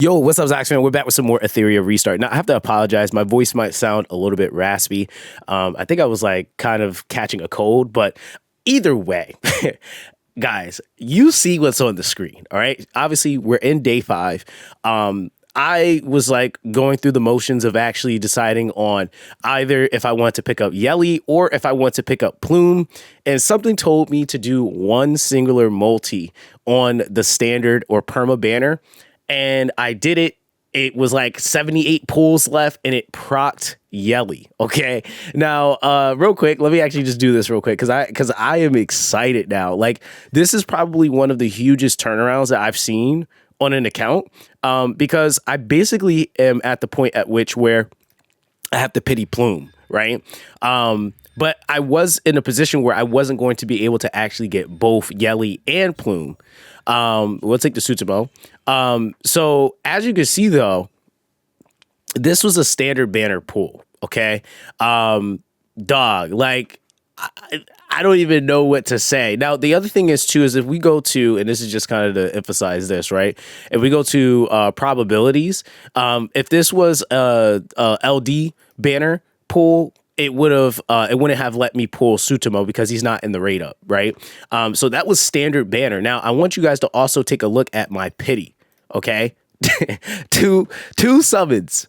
Yo, what's up, Zoxaskun? We're back with some more Etheria Restart. Now, I have to apologize. My voice might sound a little bit raspy. I think I was like kind of catching a cold, but either way, guys, you see what's on the screen, all right? Obviously, we're in day 5. I was like going through the motions of actually deciding on either if I want to pick up Yelli or if I want to pick up Plume. And something told me to do one singular multi on the standard or perma banner. And I did it. It was like 78 pulls left and it procced Yelli. Okay. Now, real quick, let me actually just do this real quick because I am excited now. Like, this is probably one of the hugest turnarounds that I've seen on an account, because I basically am at the point at which where I have to pity Plume, right? But I was in a position where I wasn't going to be able to actually get both Yelli and Plume. We'll take the Suitable. So as you can see, though, this was a standard banner pull. Okay. Dog, like, I don't even know what to say. Now, the other thing is, too, is if we go to, and this is just kind of to emphasize this, right? If we go to probabilities, if this was a LD banner pull, it wouldn't have let me pull Sutamo because he's not in the rate up, right? So that was standard banner. Now, I want you guys to also take a look at my pity, okay? two summons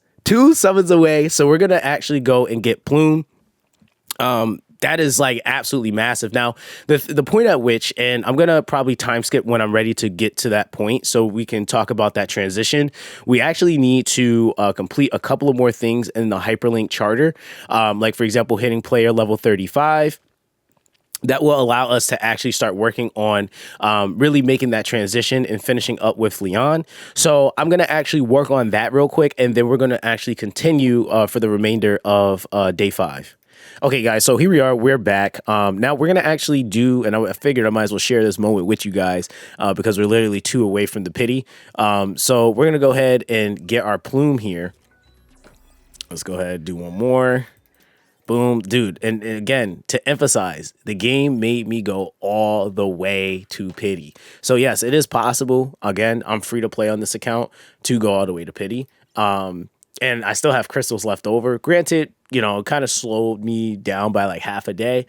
away. So we're going to actually go and get Plume. That is like absolutely massive. Now, the point at which, and I'm going to probably time skip when I'm ready to get to that point so we can talk about that transition. We actually need to complete a couple of more things in the hyperlink charter. Like, for example, hitting player level 35. That will allow us to actually start working on really making that transition and finishing up with Leon. So I'm going to actually work on that real quick, and then we're going to actually continue for the remainder of day 5. Okay, guys, so here we are. We're back. Now we're going to actually do, and I figured I might as well share this moment with you guys because we're literally 2 away from the pity. So we're going to go ahead and get our Plume here. Let's go ahead and do one more. Boom, dude. And again, to emphasize, the game made me go all the way to pity. So yes, it is possible. Again, I'm free to play on this account to go all the way to pity. And I still have crystals left over. Granted, you know, it kind of slowed me down by like half a day,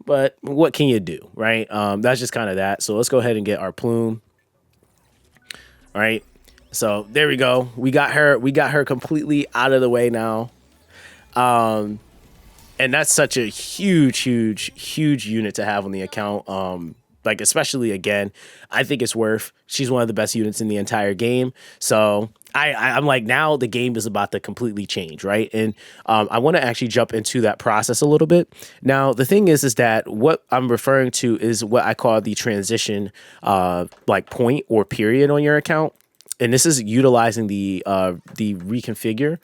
but what can you do, right? That's just kind of that. So let's go ahead and get our Plume. All right. So there we go. We got her completely out of the way now. And that's such a huge unit to have on the account. Like, especially, again, I think it's worth. She's one of the best units in the entire game. So I'm like, now the game is about to completely change, right? And I want to actually jump into that process a little bit. Now, the thing is that what I'm referring to is what I call the transition like point or period on your account. And this is utilizing the reconfigure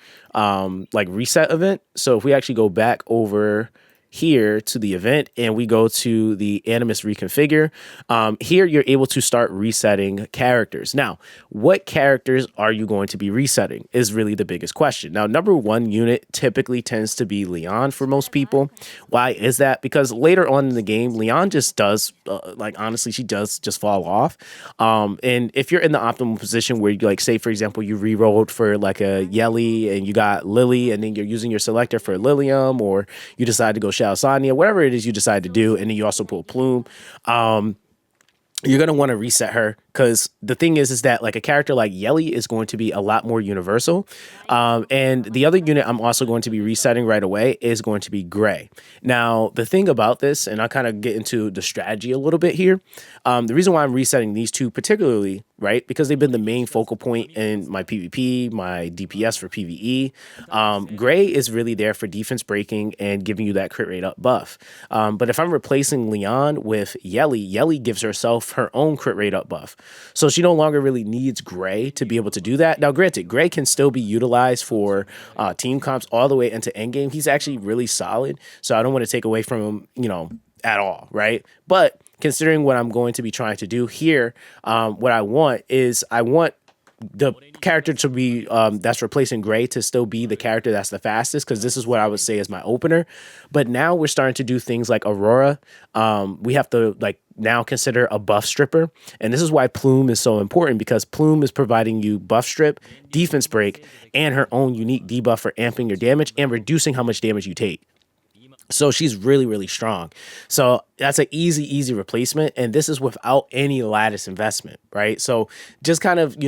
like reset event. So if we actually go back over here to the event and we go to the Animus reconfigure, here you're able to start resetting characters. Now, what characters are you going to be resetting is really the biggest question. Now, number 1 unit typically tends to be Leon for most people. Why is that? Because later on in the game, Leon just does, like, honestly, she does just fall off. And if you're in the optimal position where you, like, say, for example, you re-rolled for like a Yelli and you got Lily and then you're using your selector for Lilium, or you decide to go Sonia, whatever it is you decide to do, and then you also pull Plume, you're going to want to reset her, because the thing is that like a character like Yelli is going to be a lot more universal. And the other unit I'm also going to be resetting right away is going to be Gray. Now, the thing about this, and I'll kind of get into the strategy a little bit here. The reason why I'm resetting these two particularly, right, because they've been the main focal point in my PvP, my DPS for PvE. Gray is really there for defense breaking and giving you that crit rate up buff. But if I'm replacing Leon with Yelli, Yelli gives herself her own crit rate up buff. So she no longer really needs Gray to be able to do that. Now, granted, Gray can still be utilized for team comps all the way into endgame. He's actually really solid, so I don't want to take away from him, you know, at all, right? But considering what I'm going to be trying to do here, what I want is I want the character to be that's replacing Gray to still be the character that's the fastest, because this is what I would say is my opener. But now we're starting to do things like Aurora. We have to like now consider a buff stripper, and this is why Plume is so important, because Plume is providing you buff strip, defense break, and her own unique debuff for amping your damage and reducing how much damage you take. So she's really, really strong. So that's an easy replacement. And this is without any lattice investment, right? So just kind of,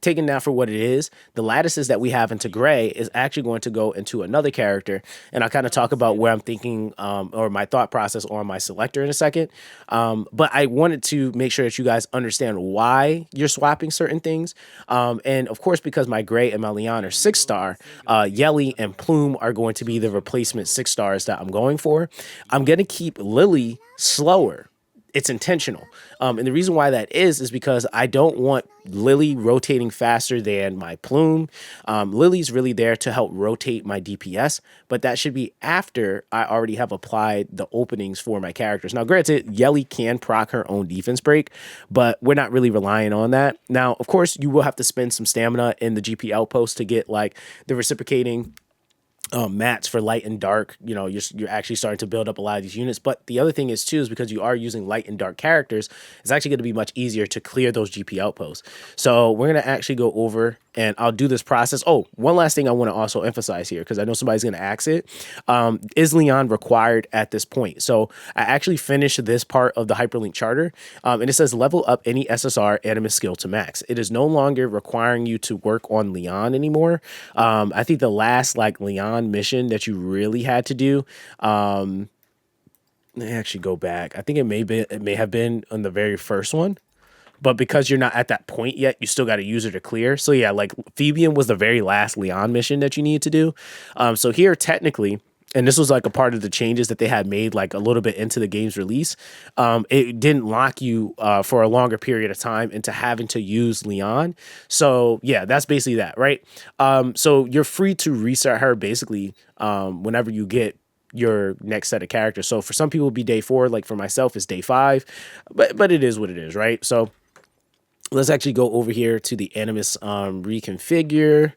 taking that for what it is, the lattices that we have into Gray is actually going to go into another character. And I'll kind of talk about where I'm thinking or my thought process on my selector in a second. But I wanted to make sure that you guys understand why you're swapping certain things. And of course, because my Gray and my Leon are 6-star, Yelli and Plume are going to be the replacement 6-stars that I'm going for. I'm going to keep Lily slower. It's intentional. And the reason why that is because I don't want Lily rotating faster than my Plume. Lily's really there to help rotate my DPS, but that should be after I already have applied the openings for my characters. Now, granted, Yelli can proc her own defense break, but we're not really relying on that. Now, of course, you will have to spend some stamina in the GP outpost to get like the reciprocating mats for light and dark. You're actually starting to build up a lot of these units. But the other thing is too, is because you are using light and dark characters, it's actually going to be much easier to clear those GP outposts. So we're going to actually go over and I'll do this process. Oh, one last thing I want to also emphasize here, because I know somebody's going to ask it. Is Leon required at this point? So I actually finished this part of the hyperlink charter, and it says level up any SSR Animus skill to max. It is no longer requiring you to work on Leon anymore. I think the last like Leon mission that you really had to do, let me actually go back. I think it may have been on the very first one. But because you're not at that point yet, you still got to use her to clear. So yeah, like Phoebian was the very last Leon mission that you need to do. So here, technically, and this was like a part of the changes that they had made like a little bit into the game's release, it didn't lock you for a longer period of time into having to use Leon. So yeah, that's basically that, right? So you're free to restart her basically whenever you get your next set of characters. So for some people it'll be day 4, like for myself it's day 5, but it is what it is, right? So let's actually go over here to the Animus reconfigure,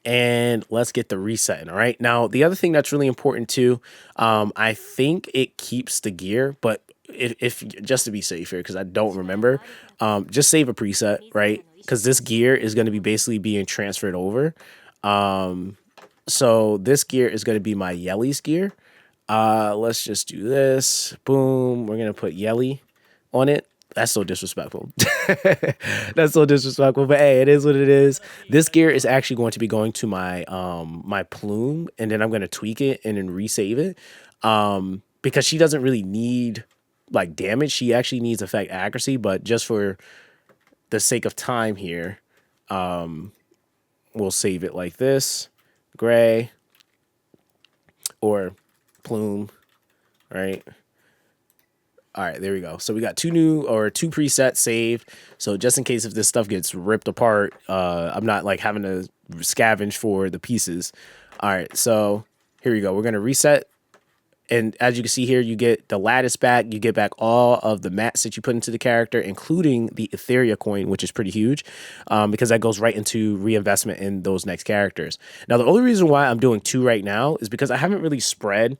and let's get the resetting. All right. Now, the other thing that's really important too, I think it keeps the gear, but if just to be safe here, because I don't remember, just save a preset, right? Because this gear is going to be basically being transferred over. So this gear is going to be my Yelli's gear. Let's just do this. Boom. We're going to put Yelli on it. That's so disrespectful. That's so disrespectful. But hey, it is what it is. This gear is actually going to be going to my my Plume, and then I'm going to tweak it and then resave it. Because she doesn't really need like damage. She actually needs effect accuracy, but just for the sake of time here, we'll save it like this. Gray or Plume, right? All right, there we go. So we got two presets saved. So just in case if this stuff gets ripped apart, I'm not like having to scavenge for the pieces. All right, so here we go. We're gonna reset. And as you can see here, you get the lattice back. You get back all of the mats that you put into the character, including the Etheria coin, which is pretty huge because that goes right into reinvestment in those next characters. Now, the only reason why I'm doing 2 right now is because I haven't really spread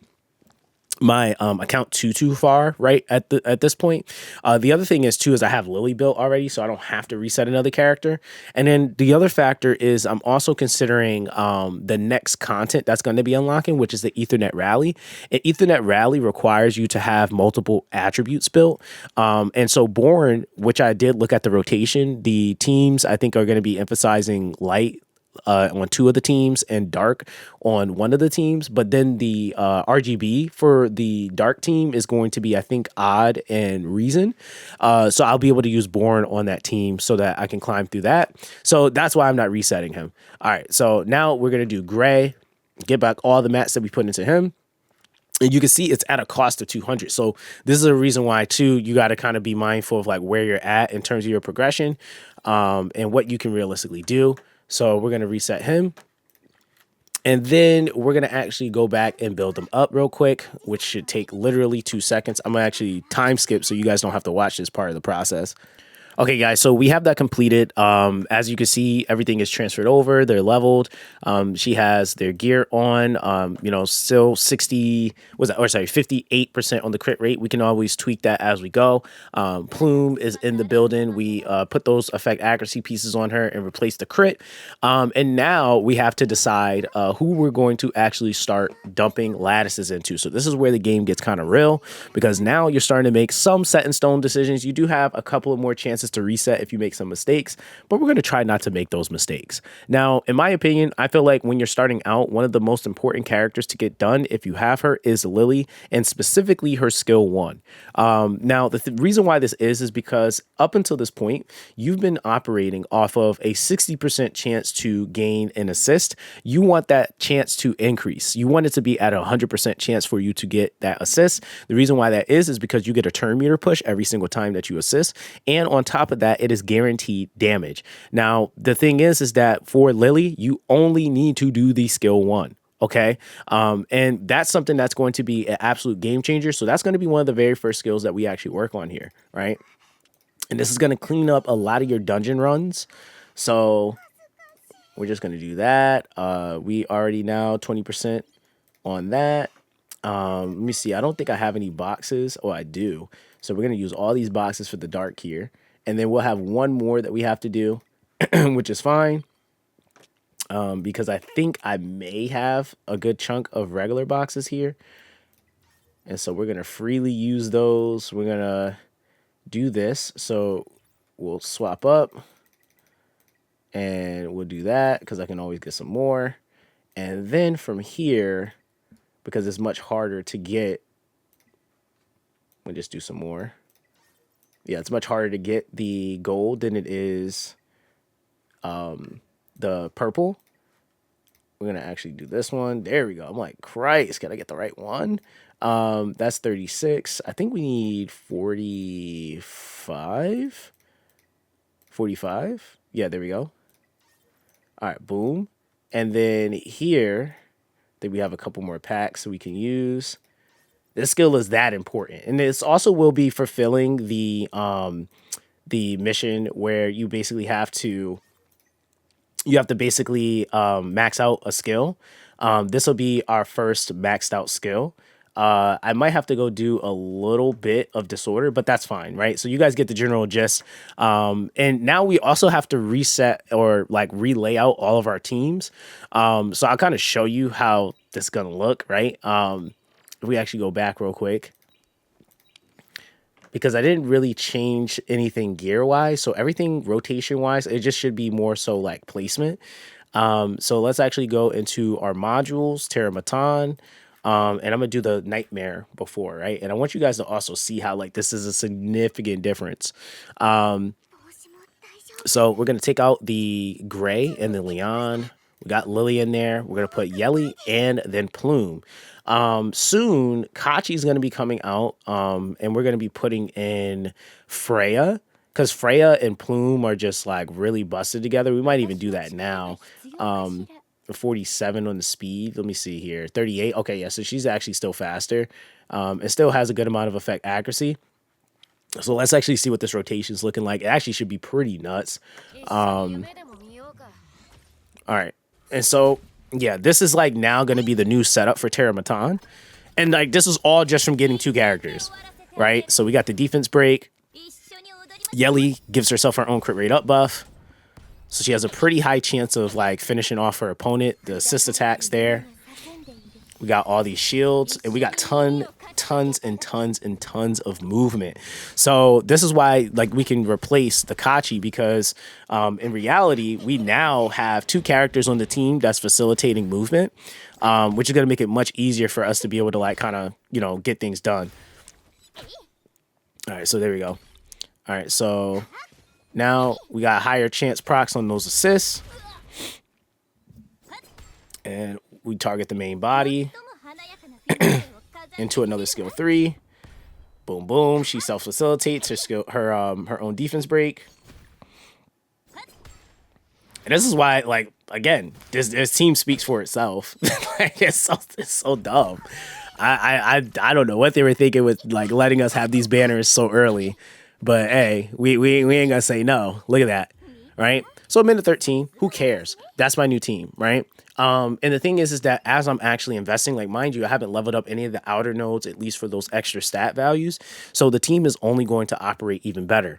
my account too far right at this point. The other thing is too is I have Lily built already, so I don't have to reset another character. And then the other factor is I'm also considering the next content that's going to be unlocking, which is the Ethernet Rally. And Ethernet Rally requires you to have multiple attributes built. And so Born, which I did look at the rotation, the teams I think are going to be emphasizing light on 2 of the teams and dark on 1 of the teams, but then the RGB for the dark team is going to be, I think, odd and reason. So I'll be able to use Born on that team so that I can climb through that. So that's why I'm not resetting him. All right, so now we're going to do Gray, get back all the mats that we put into him. And you can see it's at a cost of 200. So this is a reason why too, you got to kind of be mindful of like where you're at in terms of your progression and what you can realistically do. So we're going to reset him. And then we're going to actually go back and build them up real quick, which should take literally 2 seconds. I'm going to actually time skip so you guys don't have to watch this part of the process. Okay, guys, so we have that completed. As you can see, everything is transferred over. They're leveled. She has their gear on. Still 58% on the crit rate. We can always tweak that as we go. Plume is in the building. We put those effect accuracy pieces on her and replace the crit. And now we have to decide who we're going to actually start dumping lattices into. So this is where the game gets kind of real, because now you're starting to make some set in stone decisions. You do have a couple of more chances to reset if you make some mistakes, but we're going to try not to make those mistakes. Now, in my opinion, I feel like when you're starting out, one of the most important characters to get done, if you have her, is Lily, and specifically her skill 1. Now, the reason why this is because up until this point, you've been operating off of a 60% chance to gain an assist. You want that chance to increase. You want it to be at a 100% chance for you to get that assist. The reason why that is because you get a turn meter push every single time that you assist, and on top of that, it is guaranteed damage. Now, the thing is that for Lily, you only need to do the skill 1. Okay. And that's something that's going to be an absolute game changer. So that's going to be one of the very first skills that we actually work on here. Right. And this is going to clean up a lot of your dungeon runs. So we're just going to do that. We already now 20% on that. Let me see. I don't think I have any boxes. Oh, I do. So we're going to use all these boxes for the dark here. And then we'll have one more that we have to do, which is fine. Because I think I may have a good chunk of regular boxes here. And so we're going to freely use those. We're going to do this. So we'll swap up. And we'll do that because I can always get some more. And then from here, because it's much harder to get, we'll just do some more. Yeah, it's much harder to get the gold than it is the purple. We're going to actually do this one. There we go. I'm like, Christ, can I get the right one? That's 36. I think we need 45. 45. Yeah, there we go. All right, boom. And then here, then we have a couple more packs so we can use. This skill is that important. And this also will be fulfilling the mission where you basically have to basically max out a skill. This will be our first maxed out skill. I might have to go do a little bit of disorder, but that's fine, right? So you guys get the general gist. And now we also have to reset or like relay out all of our teams. So I'll kind of show you how this is going to look, right? If we actually go back real quick, because I didn't really change anything gear wise. So everything rotation wise, it just should be more so like placement. So let's actually go into our modules, Terra Matan. And I'm gonna do the nightmare before, right? And I want you guys to also see how like this is a significant difference. So we're gonna take out the gray and the Leon. We got Lily in there. We're gonna put Yelli and then Plume. Soon Kachi is gonna be coming out. And we're gonna be putting in Freya, because Freya and Plume are just like really busted together. We might even do that now. 47 on the speed. Let me see here. 38. Okay, yeah, so she's actually still faster. It still has a good amount of effect accuracy. So let's actually see what this rotation is looking like. It actually should be pretty nuts. All right. And so, yeah, this is like now going to be the new setup for Terra Matan. And like this is all just from getting 2 characters, right? So we got the defense break. Yelli gives herself her own crit rate up buff. So she has a pretty high chance of like finishing off her opponent. The assist attacks there. We got all these shields, and we got tons of movement. So this is why like we can replace the Kachi, because in reality we now have 2 characters on the team that's facilitating movement, which is going to make it much easier for us to be able to like kind of, you know, get things done. All right, so there we go. All right, so now we got higher chance procs on those assists. And we target the main body into another skill 3. Boom, boom. She self-facilitates her own defense break. And this is why, like, again, this team speaks for itself. Like, it's so dumb. I don't know what they were thinking with like letting us have these banners so early. But hey, we ain't gonna say no. Look at that, right? So I'm in the 13. Who cares? That's my new team, right? And the thing is that as I'm actually investing, like mind you, I haven't leveled up any of the outer nodes, at least for those extra stat values. So the team is only going to operate even better.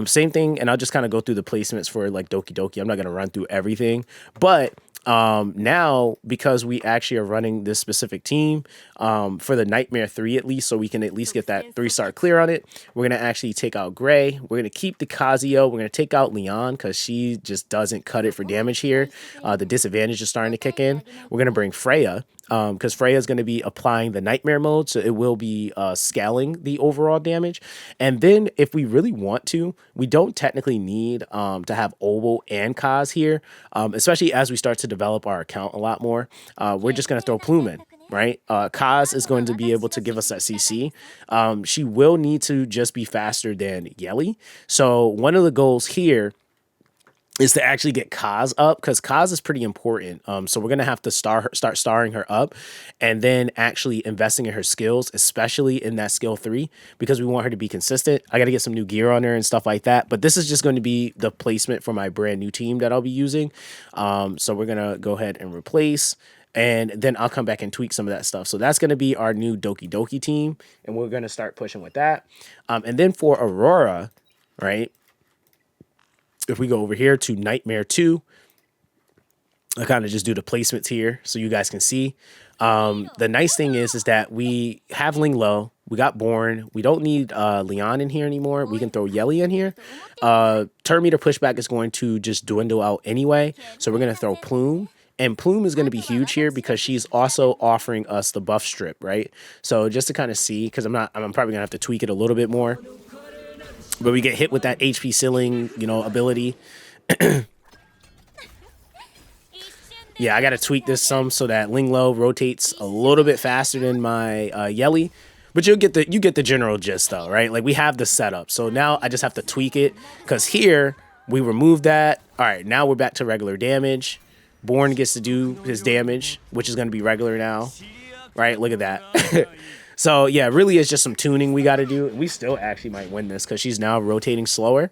Same thing, and I'll just kind of go through the placements for like Doki Doki. I'm not gonna run through everything, but now because we actually are running this specific team for the Nightmare 3 at least, so we can at least get that 3-star clear on it, we're going to actually take out Gray. We're going to keep the Kazuyo. We're going to take out Leon because she just doesn't cut it for damage here. The disadvantage is starting to kick in. We're going to bring Freya because Freya is going to be applying the Nightmare mode, so it will be scaling the overall damage. And then if we really want to, we don't technically need to have Obo and Kaz here, especially as we start to develop our account a lot more. We're just going to throw Plume in, right? Kaz is going to be able to give us that CC. She will need to just be faster than Yelli. So one of the goals here is to actually get Kaz up because Kaz is pretty important. So we're going to have to start starring her up and then actually investing in her skills, especially in that skill 3, because we want her to be consistent. I got to get some new gear on her and stuff like that. But this is just going to be the placement for my brand new team that I'll be using. So we're going to go ahead and replace, and then I'll come back and tweak some of that stuff. So that's going to be our new Doki Doki team, and we're going to start pushing with that. And then for Aurora, right? If we go over here to Nightmare 2, I kind of just do the placements here so you guys can see. The nice thing is that we have Ling Lo. We got Born. We don't need Leon in here anymore. We can throw Yelli in here. Turn meter pushback is going to just dwindle out anyway. So we're going to throw Plume. And Plume is going to be huge here because she's also offering us the buff strip, right? So just to kind of see, because I'm probably going to have to tweak it a little bit more. But we get hit with that HP ceiling, ability. Yeah, I got to tweak this some so that Ling Lo rotates a little bit faster than my Yelli. But you get the general gist though, right? Like we have the setup. So now I just have to tweak it because here we remove that. All right, now we're back to regular damage. Born gets to do his damage, which is going to be regular now, right? Look at that. So, yeah, really is just some tuning we got to do. We still actually might win this because she's now rotating slower.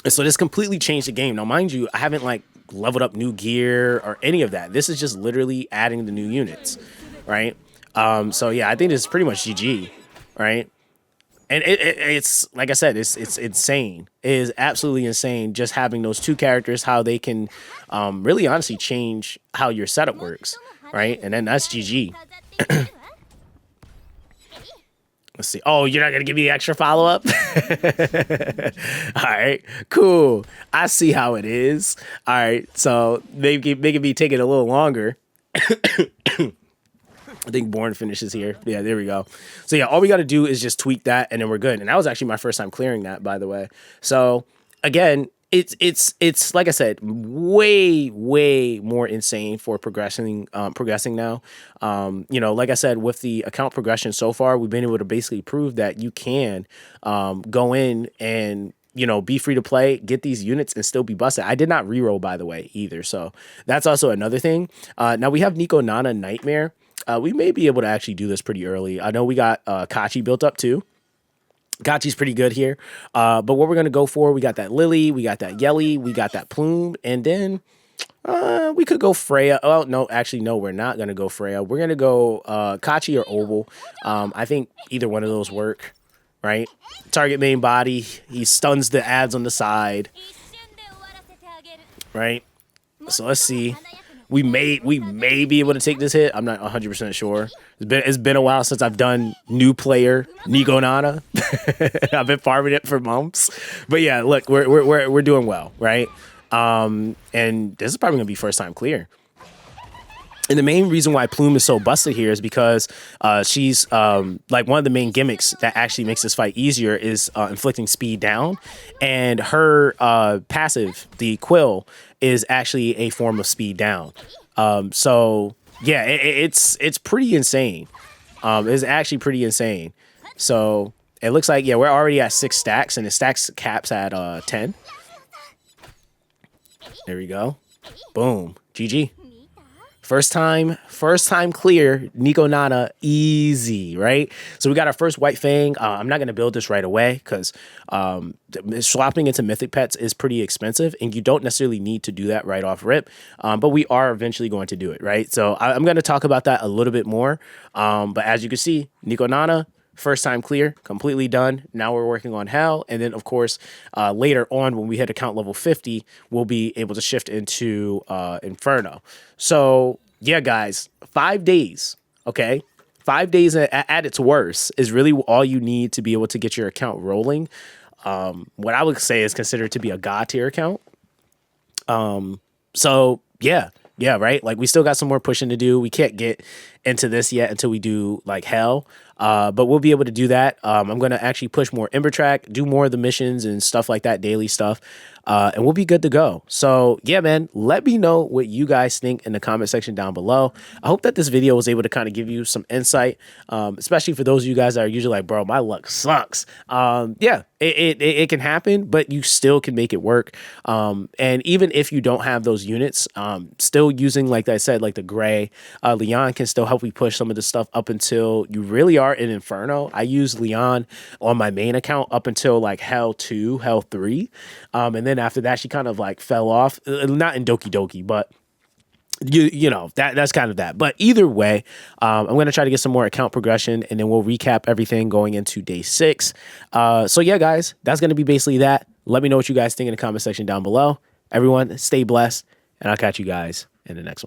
And so this completely changed the game. Now, mind you, I haven't, leveled up new gear or any of that. This is just literally adding the new units, right? So, yeah, I think this is pretty much GG, right? And it's, like I said, it's insane. It is absolutely insane just having those two characters, how they can really honestly change how your setup works, right? And then that's GG. Let's see. Oh, you're not going to give me the extra follow-up? All right, cool. I see how it is. All right, so making me take it a little longer. I think Born finishes here. Yeah, there we go. So, yeah, all we got to do is just tweak that, and then we're good. And that was actually my first time clearing that, by the way. So, again, it's like I said, way more insane for progressing now. Like I said, with the account progression so far, we've been able to basically prove that you can go in and be free to play, get these units, and still be busted. I did not reroll, by the way, either. So that's also another thing. Now we have Nico Nana Nightmare. We may be able to actually do this pretty early. I know we got Kachi built up too. Kachi's pretty good here. But what we're going to go for, we got that Lily, we got that Yelli, we got that Plume, and then we could go Freya. Oh, no, actually, no, we're not going to go Freya. We're going to go Kachi or Oval. I think either one of those work, right? Target main body. He stuns the ads on the side, right? So let's see. We may be able to take this hit. I'm not 100% sure. It's been a while since I've done new player Nico Nana. I've been farming it for months. But yeah, look, we're doing well, right? And this is probably gonna be first time clear. And the main reason why Plume is so busted here is because she's like one of the main gimmicks that actually makes this fight easier is inflicting speed down, and her passive, the Quill, is actually a form of speed down. So yeah, it's pretty insane. It's actually pretty insane. So it looks like, yeah, we're already at 6 stacks, and the stacks caps at 10. There we go. Boom. GG. First time clear, Nico Nana, easy, right? So we got our first white fang. I'm not going to build this right away because swapping into mythic pets is pretty expensive, and you don't necessarily need to do that right off rip, but we are eventually going to do it, right? So I'm going to talk about that a little bit more, but as you can see, Nico Nana, first time clear, completely done. Now we're working on Hell. And then, of course, later on, when we hit account level 50, we'll be able to shift into Inferno. So, yeah, guys, 5 days, okay? 5 days at its worst is really all you need to be able to get your account rolling. What I would say is considered to be a God tier account. So, yeah, right? Like, we still got some more pushing to do. We can't get into this yet until we do, like, Hell. But we'll be able to do that. I'm going to actually push more Ember Track, do more of the missions and stuff like that, daily stuff, and we'll be good to go. So, yeah, man, let me know what you guys think in the comment section down below. I hope that this video was able to kind of give you some insight, especially for those of you guys that are usually like, bro, my luck sucks. Yeah, it can happen, but you still can make it work. And even if you don't have those units, still using, like I said, like the gray, Leon can still help you push some of the stuff up until you really are in Inferno. I use Leon on my main account up until like Hell 2, Hell 3. And then after that, she kind of like fell off, not in Doki Doki, but you know, that's kind of that. But either way, I'm going to try to get some more account progression, and then we'll recap everything going into day 6. So yeah, guys, that's going to be basically that. Let me know what you guys think in the comment section down below. Everyone, stay blessed, and I'll catch you guys in the next one.